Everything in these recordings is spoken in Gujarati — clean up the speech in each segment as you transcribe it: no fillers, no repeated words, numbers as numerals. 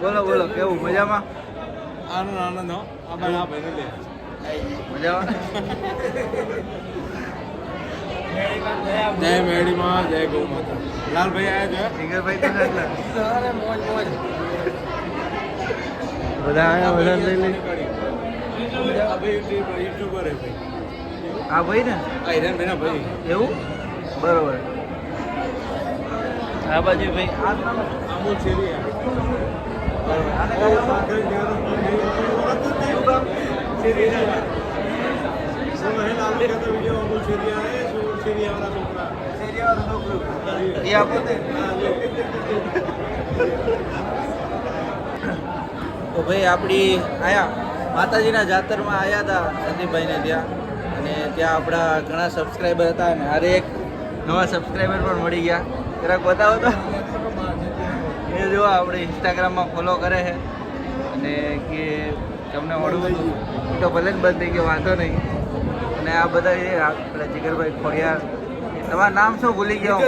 બોલો બોલો કેવું મજામાં? આનંદ આનંદ હો આ ભાઈ આ ભાઈ લે મજામાં? જય મેડી માં જય ગૌ માતા લાલભાઈ આયા છે જીગરભાઈ તો કેટલા અરે મોજ મોજ બધા આયા બધા લઈ લઈ આ ભાઈ યુટ્યુબર હે ભાઈ આ ભાઈ ને આ હિરેન ભાઈ ના ભાઈ એવું બરોબર આ બાજુ ભાઈ આ અમૂલ શેરી તો ભાઈ આપણી આયા માતાજીના જાતરમાં આવ્યા હતા સંદીપભાઈને ત્યાં અને ત્યાં આપણા ઘણા સબસ્ક્રાઈબર હતા અને હારે એક નવા સબસ્ક્રાઈબર પણ મળી ગયા જરાક બતાવો તો એ જો આપણે ઇન્સ્ટાગ્રામમાં ફોલો કરે છે અને કે તમને મળવું હતું એ તો ભલે જ બંધ થઈ ગયો વાંધો નહીં અને આ બધા એ આપણા જીગરભાઈ ખોડિયાર તમારું નામ શું ભૂલી ગયો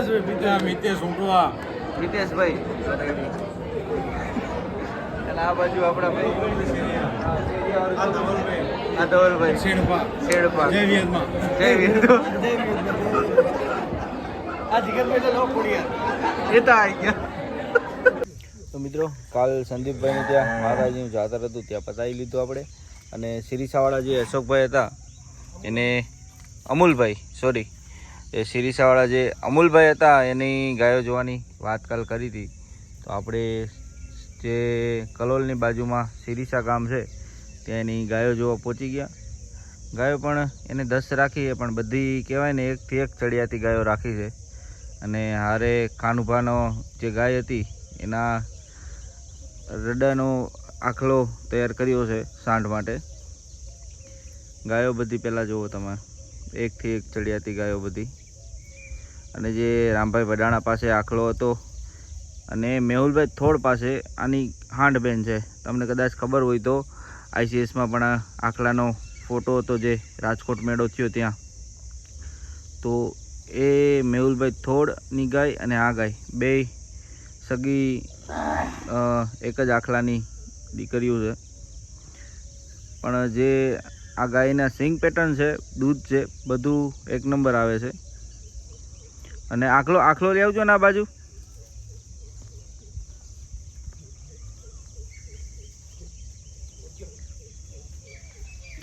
મિતેશ ઊંટવા મિતેશભાઈ અને આ બાજુ આપણા ભાઈ આ ધવલભાઈ શેડપા શેડપા જય વિયતમાં જય વિંદુ આ જીગરભાઈ તો લો ખોડિયાર એ તો આવી ગયા તો મિત્રો કાલ સંદીપભાઈને ત્યાં મહારાજનું જાતર હતું ત્યાં પતાવી લીધું આપણે અને સિરીસાવાળા જે અશોકભાઈ હતા એને અમૂલભાઈ સોરી એ સિરીસાવાળા જે અમૂલભાઈ હતા એની ગાયો જોવાની વાત કાલ કરી હતી તો આપણે જે કલોલની બાજુમાં સિરીસા ગામ છે ત્યાં એની ગાયો જોવા પહોંચી ગયા ગાયો પણ એને 10 રાખી છે પણ બધી કહેવાય ને એકથી એક ચડિયાતી ગાયો રાખી છે અને હારે કાનુભાનો જે ગાય હતી એના રડાનો આખલો તૈયાર કર્યો છે સાંઢ માટે ગાયો બધી પહેલાં જુઓ તમે એકથી એક ચડિયાતી ગાયો બધી અને જે રામભાઈ વડાણા પાસે આખલો હતો અને મેહુલભાઈ થોડ પાસે આની હાંડ બેન છે તમને કદાચ ખબર હોય તો આઈસીએસમાં પણ આખલાનો ફોટો હતો જે રાજકોટ મેળો થયો ત્યાં તો એ મેહુલભાઈ થોડની ગાય અને આ ગાય બે સગી એક જ આખલાની દીકરીઓ છે પણ જે આ ગાયના સિંગ પેટર્ન છે દૂધ છે બધું એક નંબર આવે છે અને આખલો લઈ આવજો ને આ બાજુ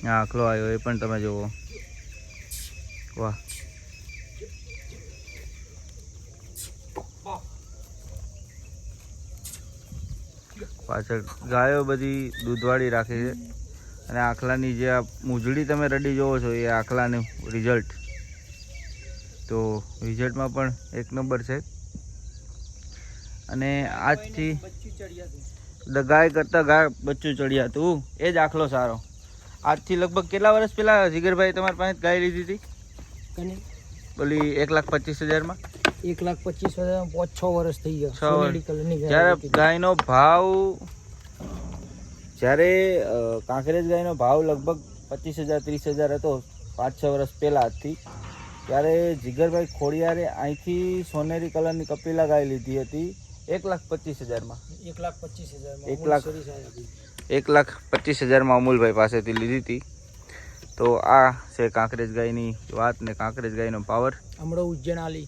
હા આખલો આવ્યો એ પણ તમે જુઓ વાહ પાછળ ગાયો બધી દૂધવાળી રાખી છે અને આખલાની જે આ મૂંઝડી તમે રડી જોવો છો એ આખલાનું રિઝલ્ટ તો રિઝલ્ટમાં પણ એક નંબર છે અને આજથી ગાય કરતાં ગાય બચ્ચું ચડ્યા હતું એ જ આખલો સારો આજથી લગભગ કેટલા વર્ષ પહેલાં જીગરભાઈ તમારી પાસે ગાય લીધી હતી બોલી 1,25,000 1,25,000 5-6 વર્ષ થઈ ગયા જ્યારે ગાયનો ભાવ જ્યારે કાંકરેજ ગાયનો ભાવ લગભગ 25,000-30,000 હતો 5-6 વર્ષ પહેલાં આજથી ત્યારે જીગરભાઈ ખોડિયારે અહીંથી સોનેરી કલરની કપિલા ગાય લીધી હતી 1,25,000 1,25,000 અમૂલભાઈ પાસેથી લીધી હતી તો આ છે કાંકરેજ ગાયની વાત ને કાંકરેજ ગાયનો પાવર હમણાં ઉજ્જૈન આલી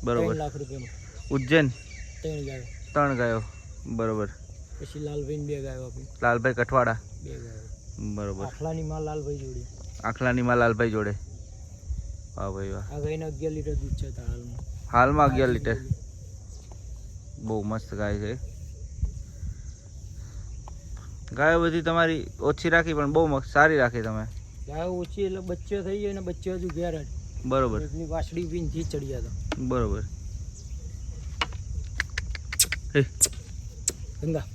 બરોબર 3 લાખ રૂપિયામાં ઉજ્જૈન 3 ગાયો બરોબર પછી લાલભાઈ 2 ગાયો આપી લાલભાઈ કઠવાડા 2 ગાયો બરોબર આખલાની માં લાલભાઈ જોડે લાલભાઈ જોડે વાહ ભાઈ વાહ આ ગાયના 11 લીટર દૂધ છે હાલમાં 11 લીટર બહુ મસ્ત ગાય છે ગાયો બધી તમારી ઓછી રાખી પણ બહુ સારી રાખી તમે ગાયો ઓછી એટલે બચ્ચો થઈ ગયો ને બચ્ચો હજુ ઘેર જ બરોબર એની વાસડી પીનથી ચડ્યા હતા બરોબર ગંગા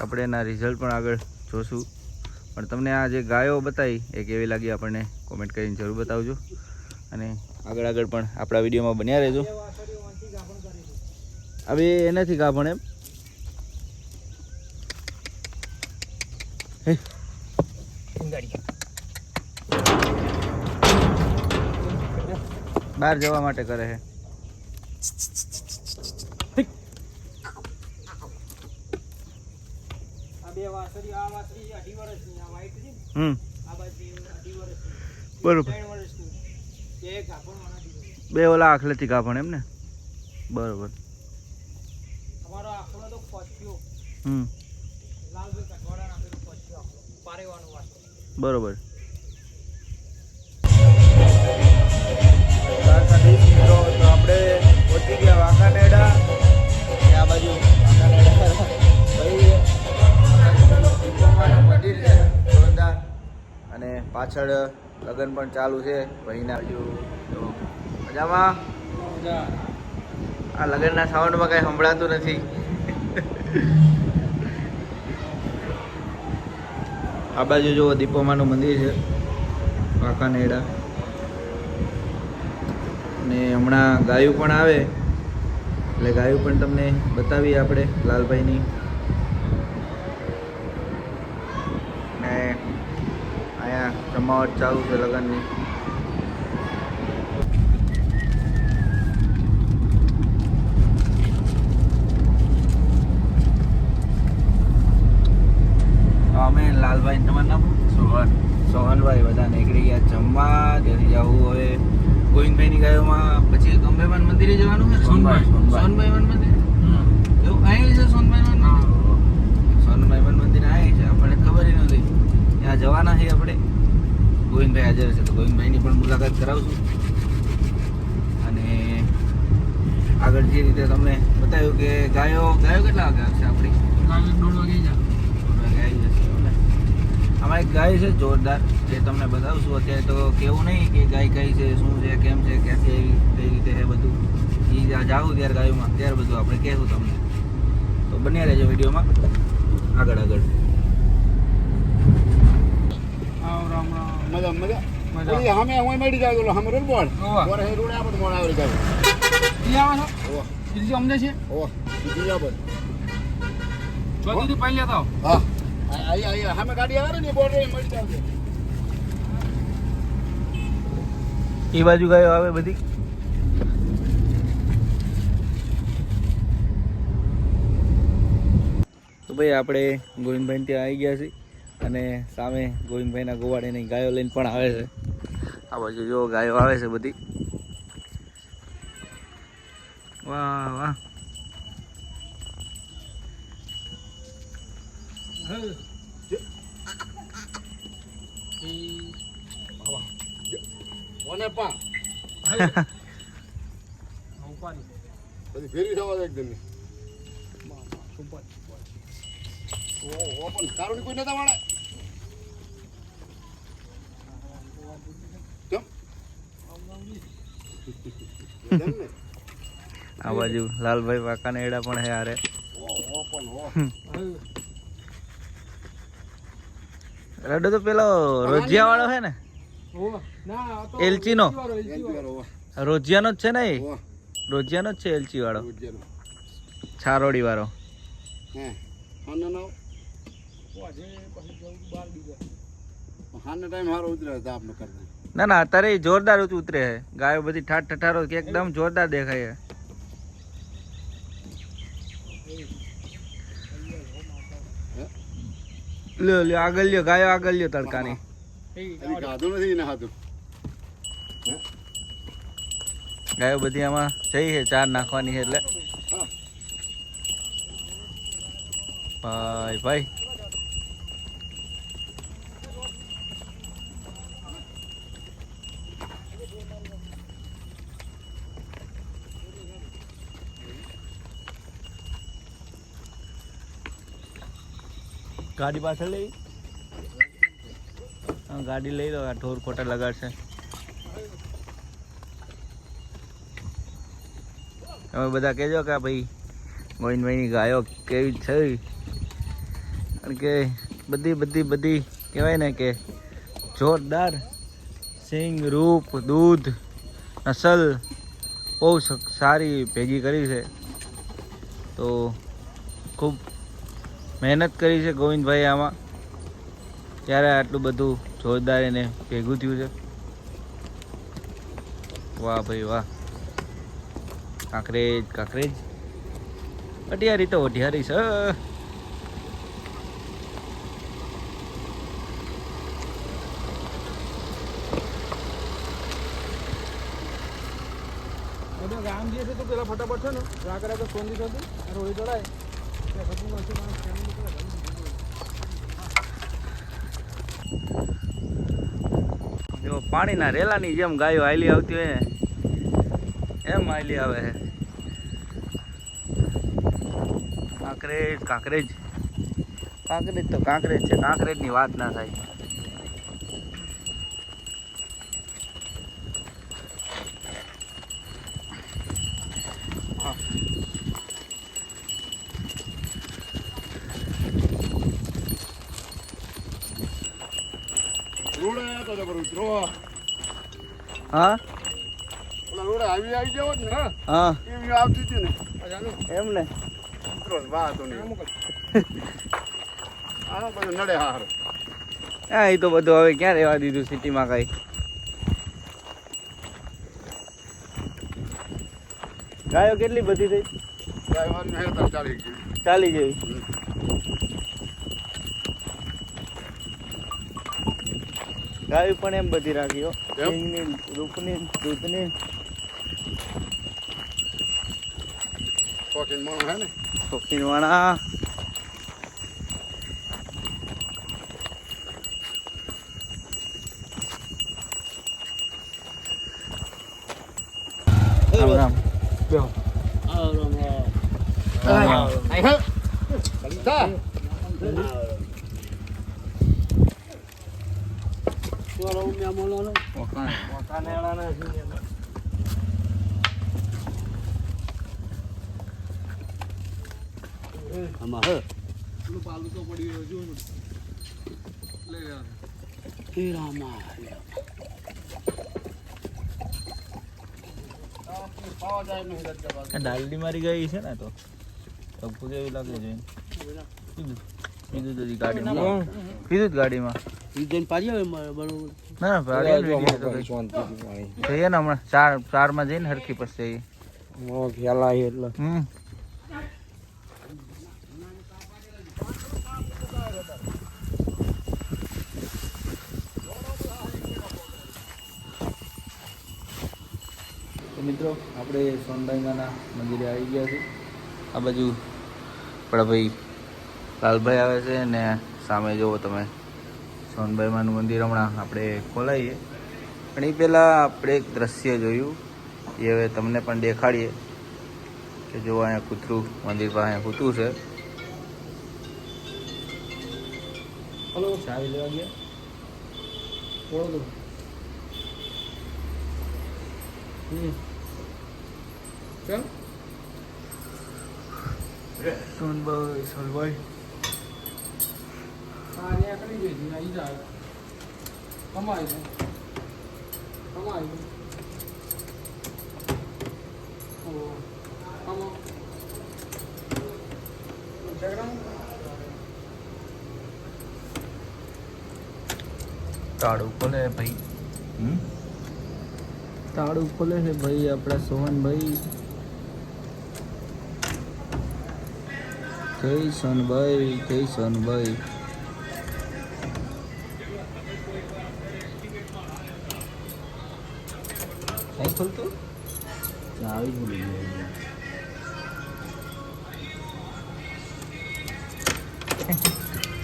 આપણે એના રિઝલ્ટ પણ આગળ જોશું પણ તમને આ જે ગાયો બતાવી એ કેવી લાગી આપણને કોમેન્ટ કરીને જરૂર બતાવજો અને આગળ પણ આપણા વિડીયોમાં બન્યા રહેજો હવે એનાથી ગાભણ એમ બહાર જવા માટે કરે છે. આ બે વાસળી, આ વાસળી 2.5 વર્ષની, આ white છે ને, હમ આ બાજુ 2.5 વર્ષની, બરોબર. 3 વર્ષની. બે ગાભણવાના દીકરા. બે ઓલા આખલેથી કાપણ એમ ને? બરોબર. અમારો આખલો તો પચ્યો, હમ લાલભાઈ કઠવાડા નાખેલો પચ્યો આખલો, પારેવાનો વાસળો. બરોબર. મિત્રો તો આપણે પહોંચી ગયા વાંકાનેડા. આ બાજુ વાંકાનેડા ભાઈ મંદિર છે જોરદાર, અને પાછળ લગ્ન પણ ચાલુ છે ભાઈના. બાજુ તો મજામાં. આ લગ્નના સાઉન્ડમાં કઈ સંભળાતું નથી. આ બાજુ જો દીપોમાનું મંદિર છે વાંકાનેડા, ને હમણાં ગાયું પણ આવે એટલે ગાયું પણ તમને બતાવીએ આપણે લાલભાઈની. ને અહીંયા જમાવટ ચાલુ છે લગ્નની. અમે લાલભાઈ, તમારું નામ? સોહનભાઈ બધા નીકળી ગયા જમવા. ત્યાંથી જવું હવે ગોવિંદભાઈની ગાયોમાં, પછી ગંભેમાન મંદિરે જવાનું છે. સોનભાઈ વન મંદિર એવું અહીં છે. સોનભાઈ વન મંદિર અહીં છે, આપણને ખબર નથી. ત્યાં જવાના છે આપણે. ગોવિંદભાઈ હાજર છે તો ગોવિંદભાઈની પણ મુલાકાત કરાવશું. અને આગળ જે રીતે તમને બતાવ્યું કે ગાયો કેટલા વાગે આવશે આપણી? 1:30 વાગે જા. આમાં એક ગાય છે જોરદાર, જે તમને બતાવશું. અત્યારે તો કેવું નહીં કે ગાય કઈ છે, શું છે, કેમ છે, ક્યાંથી આવી, કઈ રીતે છે બધું. એ જાવું ત્યારે ગાયોમાં ત્યારે બધું આપણે કહેવું તમને. તો બન્યા રહેજો વિડીયોમાં આગળ. રામ રામ. મજા મજા મજા. એ અમે હું મેડી જાય તો અમે રોડ બોલ ઓર હે રોડ આપત મોણ આવી જાય. ઈ આવો છો? ઓ ઈ અમને છે? ઓ સીધી આપત. ચોથી પહેલી આવો. હા આઈ અમે ગાડી આવે ને બોર્ડર મળી જાવ. એ બાજુ ગાયો આવે બધી. તો ભાઈ આપણે ગોવિંદભાઈ ત્યાં આવી ગયા છીએ, અને સામે ગોવિંદભાઈના ગોવાળીની ગાયો લઈને પણ આવે છે. આ બાજુ જો ગાયો આવે છે બધી. વાહ વાહ. ઓને પા પછી ફેરવી થવા એકદમ ઓપન કારું કોઈ નતા વાળે. આ બાજુ લાલભાઈ વાંકાનેડા પણ હે હારે. ઓપન રડો તો પેલો રોજિયા વાળો છે ને, એલચી નો. રોજિયાનો જ છે ને, એ રોજિયાનો જ છે એલચી વાળો, છારોડી વાળો. ના ના અત્યારે જોરદાર ઉતરે છે. ગાયો બધી ઠાઠ ઠઠારો કે એકદમ જોરદાર દેખાય છે. લ્યો લ્યો આગળ લ્યો, ગાયો આગળ લ્યો તડકાની. ગાયો બધી આમાં જઈ છે, ચાર નાખવાની છે એટલે. ભાઈ ભાઈ ગાડી પાછળ લઈ, હા ગાડી લઈ લો. આ ઢોર ખોટા લગાડશે. તમે બધા કહેજો કે ભાઈ ગોવિંદભાઈની ગાયો કેવી છે, કારણ કે બધી બધી બધી કહેવાય ને કે જોરદાર સિંગ, રૂપ, દૂધ, નસલ બહુ સારી ભેગી કરી છે. તો ખૂબ મહેનત કરી છે ગોવિંદભાઈ આમાં, ત્યારે આટલું બધું જોરદાર એને ભેગું થયું છે. વાહ ભાઈ વાહ. કાંકરેજ કાંકરેજ. અઢિયારી તો અઢિયારી છે. ગામ જે છે તો પેલા ફટાફટ છે ને રાકડા તો સોંધી થતી રોડી ચડાય જો પાણીના રેલાની જેમ ગાયો હાલી આવતી હોય ને એમ હાલી આવે છે. કાંકરેજ કાંકરેજ કાંકરેજ તો કાંકરેજ છે. કાંકરેજની વાત ના થાય. રોડ આવ્યા તો જબર ઉતરો હા ઓલા રોડ આવી જાવ ને હા એવી આવતી હતી ને એમ ને. ઉતરો વાહ તો નહીં આ બધું નડે હાર હા એ તો બધું હવે ક્યાં રહેવા દીધું સિટીમાં કઈ. ગાયો કેટલી બધી થઈ? ગાય વાળી હેરતા ચાલી ગઈ ચાલી જેવી. ગાયો પણ એમ બધી રાખી હો. એમ? સિંગની, રૂપની, દૂધની. શોખીન માણસ હે ને શોખીન વાળા. રામ રામ. પાલું તો પડી ગયો જો લઈ ડાલડી મારી ગઈ છે ને તો લગભગ એવું લાગે છે. કીધું તો ગાડીમાં કીધું ગાડીમાં ના પાડી જઈએ ને હમણાં 4 માં જઈને હરખી પછી જઈએ. તો મિત્રો આપણે સોનભાઈ માના મંદિરે આવી ગયા છીએ. આ બાજુ આપણા ભાઈ લાલભાઈ આવે છે ને સામે જુઓ તમે સોનભાઈ માનું મંદિર હમણાં આપણે ખોલાવીએ. પણ એ પહેલાં આપણે એક દ્રશ્ય જોયું એ હવે તમને પણ દેખાડીએ કે જો અહીંયા કૂતરું મંદિર પાસે કૂતરું છે. હલો ચાવી લેવા ગયા સોનભાઈ તાળું ખોલે ભાઈ. તાળું ખોલે છે ભાઈ આપણા સોહનભાઈ. જય સોનભાઈ જય સોનભાઈ. નહીં ખોલતું આવી ભૂલી ગયો.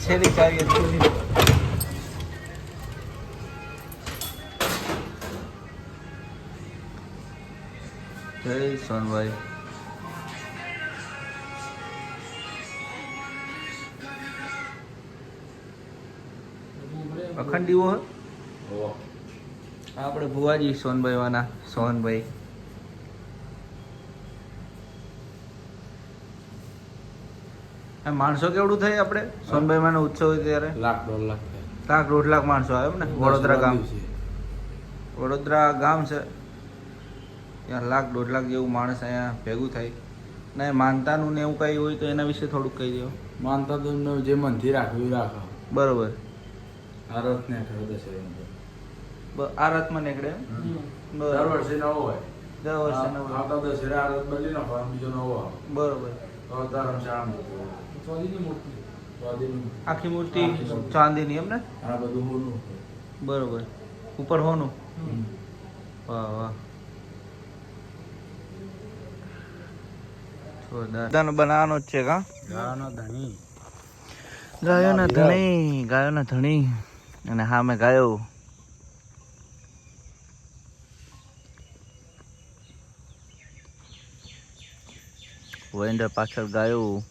છેલ્લી ચાવી હતી. જય સોનભાઈ. અખંડી હો આપણે ભુવાજી સોનભાઈ વાના સોહનભાઈ. માણસો કેવડું થાય આપણે સોનભાઈ માનો ઉત્સવ હોય ત્યારે? 1,00,000-1,50,000 માણસો આવે એમ ને. વડોદરા ગામ છે ત્યાં 1,00,000-1,50,000 જેવું માણસ અહીંયા ભેગું થાય. ને માનતાનું ને એવું કંઈ હોય તો એના વિશે થોડુંક કહી દો. માનતા તો જે મનથી રાખવું રાખો બરોબર. આ રાતમાં નીકળે એમ? દર બરોબર. વર્ષે નવો હોય. દર વર્ષે નવો. આવતા દશેરા આ રથ બદલી નાખો આમ બીજો નવો આવે. બરોબર. તો ધર્મશાળા આમ જતો હોય. સ્વાધીન આખી મૂર્તિ આખી મૂર્તિ. ચાંદીની એમ ને? આ બધું હોનું. બરોબર. ઉપર હોનું. વાહ વાહ. જોરદાર. બનાવવાનો જ છે કા? ગાળાનો ધણી. ગાયોના ધણી, ગાયોના ધણી. અને હા મેં ગાયો. વેન્ડર પાછળ ગાયો.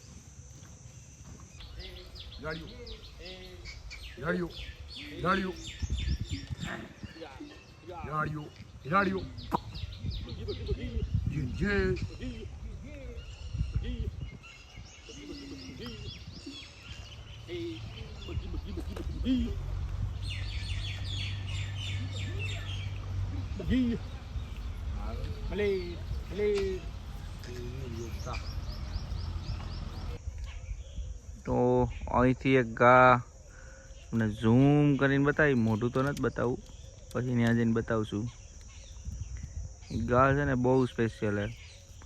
ગાડીઓ ગાડીઓ ગાડીઓ ગાડીઓ જે તો અહીંથી એક ગા તમને ઝૂમ કરીને બતાવી, મોઢું તો નથી બતાવું, પછી ત્યાં જઈને બતાવું છું. એ ગા છે ને બહુ સ્પેશિયલ છે,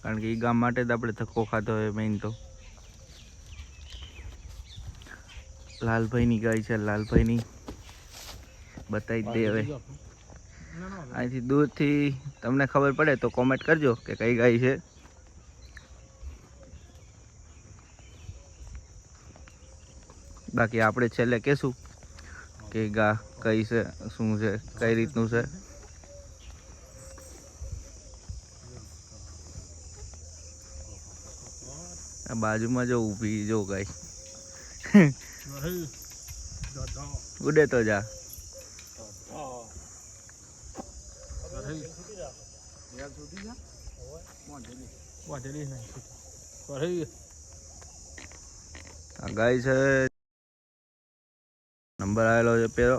કારણ કે એ ગા માટે જ આપણે ધક્કો ખાધો હોય મેઇન તો. લાલભાઈની ગાય છે, લાલભાઈની બતાવી જ દે હવે. અહીંથી દૂરથી તમને ખબર પડે તો કોમેન્ટ કરજો કે કઈ ગાય છે. બાકી આપણે છેલ્લે કહેશું કે ગા કઈ છે, શું છે, કઈ રીતનું છે. આ બાજુમાં જો ઊભી જો ગાય ઉડે તો જા. આ ગાય છે, નંબર આવેલો છે પેલો,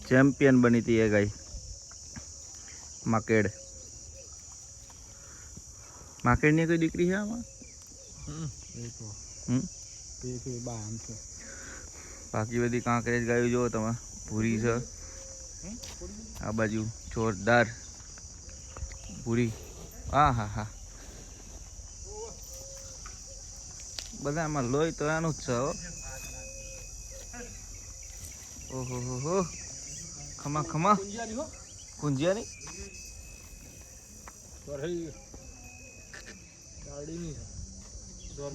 ચેમ્પિયન બની હતી એ ગાય. માકેડ, માકેડની કોઈ દીકરી છે આમાં? બાકી બધી કાંકરેજ ગાયું જુઓ તમે, ભૂરી છે આ બાજુ, જોરદાર ભૂરી. હા હા હા, બધામાં લોહી તો એનું જ છે હો. ઓહો હો હો, ખમા ખમા કુંજિયાની.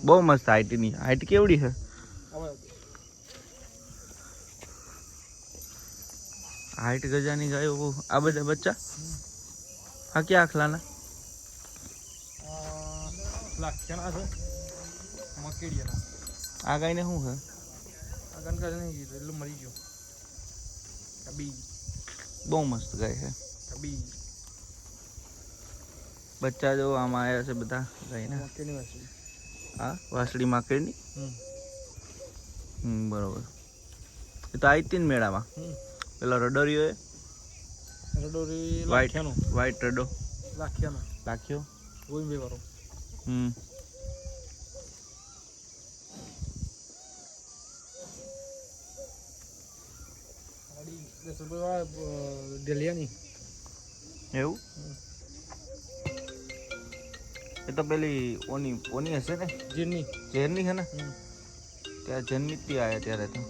બહુ મસ્ત હાઈટની, હાઈટ કેવડી છે? હાઈટ ગજાની ગાયો બહુ. આ બધા બચ્ચા આ ક્યાં આખલાના? આ ગાયને શું છે? બહુ મસ્ત ગાય છે. બચ્ચા જો આમાં આવ્યા છે બધા ગાયના. હા, વાસળી માકેડની. બરોબર. એ તો આવી હતી ને મેળામાં પેલો રડોરિયો એ વાઈટ રડો લાખ્યો. એવું? એ તો પેલી ઓની હશે ને, ઝેરની છે ને, ત્યાં જન્મી જ ત્યાં આવ્યા ત્યારે તો.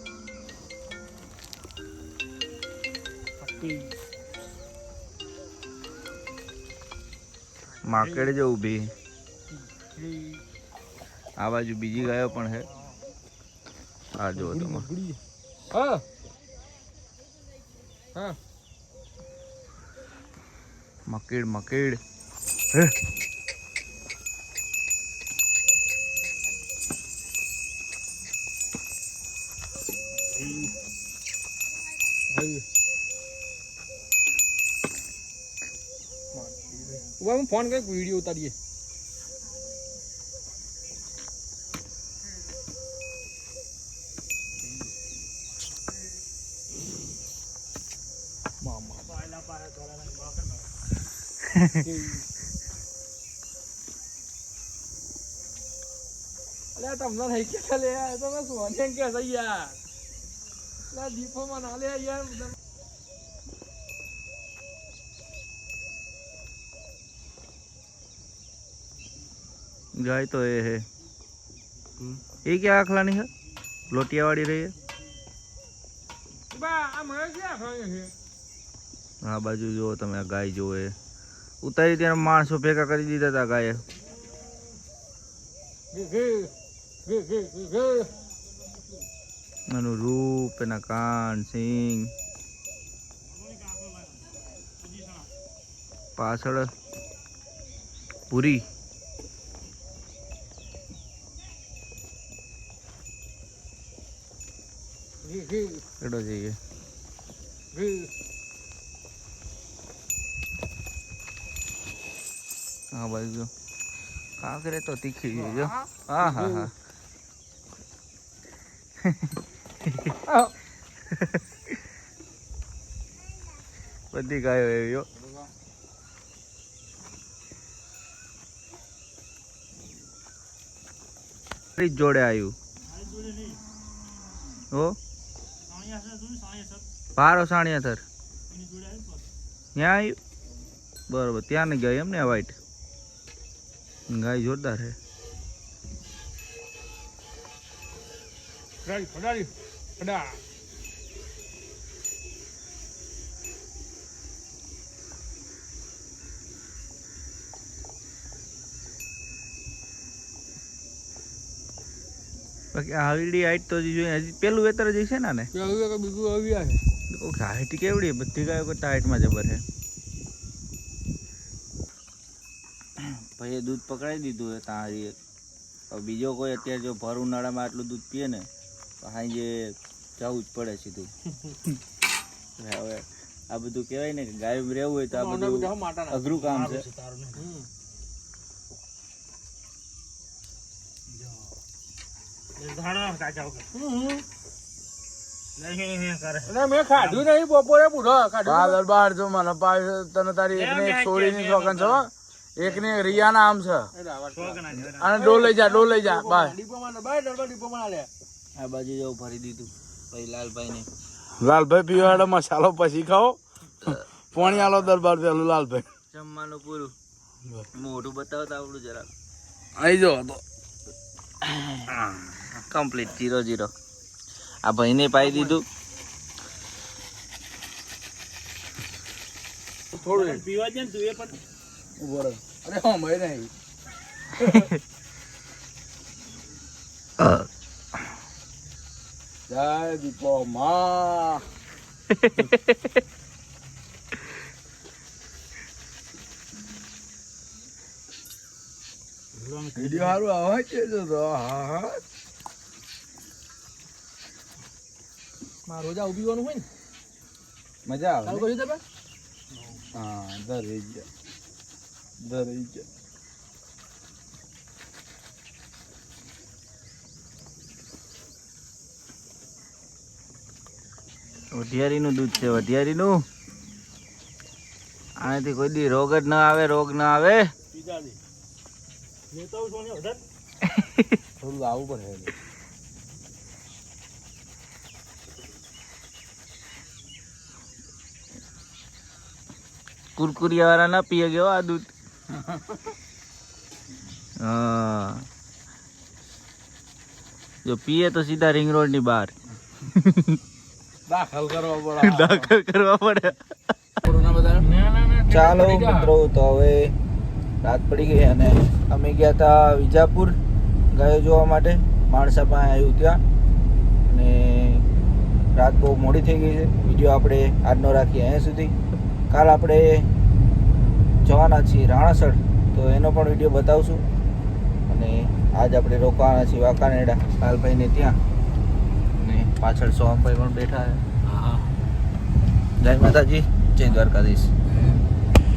માર્કેટ જો ઊભી. આ બાજુ બીજી ગાયો પણ છે. આ જો તમે, મકેડ મકેડ. ફોન કર, વિડીયો ઉતારીએ. અલ્યા તમને નહીં કે લે તમે સોને કે છે યાર. દીપો માં ના લે યાર. गाय तो ये है, ये क्या आखलानी है, लोटिया वाली रही है। हाँ बाजू जो तमे गाय जो है उतारी त्यारे माणसो भेगा करी दीधा था गाय। એનું રૂપ, એના કાન, સિંગ, પાછળ પૂરી. કેડો જઈએ હા બાજુ જો કાંકરે તો તીખી છે જો. હા હા હા બધી ગાયો એવી હો. જોડે આવ્યું હો પારો સાણિયા સર ત્યાં આવ્યું બરોબર. ત્યાં ને ગયા એમ ને વ્હાઈટ ગાય જોરદાર છે. બાકી હાઈડી હાઈટ તો જોઈએ હજી પેલું વેતર જ છે ને બીજું આવ્યા છે. હાઈટ કેવડી બધી ગાયો કરતા હાઈટમાં જબર છે. ભાઈએ દૂધ પકડાઈ દીધું છે તારી એક. હવે બીજો કોઈ અત્યારે જો ભર ઉનાળામાં આટલું દૂધ પીએ ને તો સાંજે જવું જ પડે સીધું. હવે આ બધું કહેવાય ને કે ગાય રહેવું હોય તો આ બધું અઘરું કામ છે. મેં ખાધું નહીં બપોરે પૂરો ખાધું. બાર જો મને તને તારી એક ને એક છોડીની શોખન છે, એક ને એક રિયાના આમ છે. અને ડો લઈ જા બાય. આ બાજુ જેવું ભરી દીધું ભાઈ લાલભાઈ ને. લાલભાઈ પીવાડો મસાલો પછી ખાઓ. પાણી આલો દરબાર પેલું લાલભાઈ. જમવાનું પૂરું. મોઢું બતાવતા આવડું જરાક. આવી જો તો કમ્પ્લીટ 0-0. આ ભાઈને પાઈ દીધું. થોડું પીવા દે ને તું એ પણ ઉભો રહે. અરે હા મય નહીં. જય દીપો માં. વિડિયો સારું આવે છે તો હા હા. માં રોજા ઉભી વાનું હોય ને મજા આવે. ચાલુ કરી દે બા. હા દરેજ વઢિયારીનું દૂધ છે, વઢિયારીનું. આનાથી કોઈ દી રોગ જ ના આવે, રોગ ના આવે. થોડું આવું પડે. કુરકુરિયા વાળા ના પીએ ગયો આ દૂધ. હા જો પીએ તો સીધા રિંગ રોડ ની બહાર દાખલ કરવા પડે. ચાલો મિત્રો, તો હવે રાત પડી ગઈ અને અમે ગયા હતા વિજાપુર ગાયો જોવા માટે. માણસા પાસે આવ્યું ત્યાં અને રાત બહુ મોડી થઈ ગઈ છે. વિડીયો આપણે આજનો રાખીએ અહીંયા સુધી. કાલ આપણે જવાના છીએ રાણાસર, તો એનો પણ વિડીયો બતાવશું. અને આજ આપણે રોકાવાના છીએ વાંકાનેડા લાલભાઈને ત્યાં. અને પાછળ સોહમભાઈ પણ બેઠા છે. જય માતાજી, જય દ્વારકાધીશ.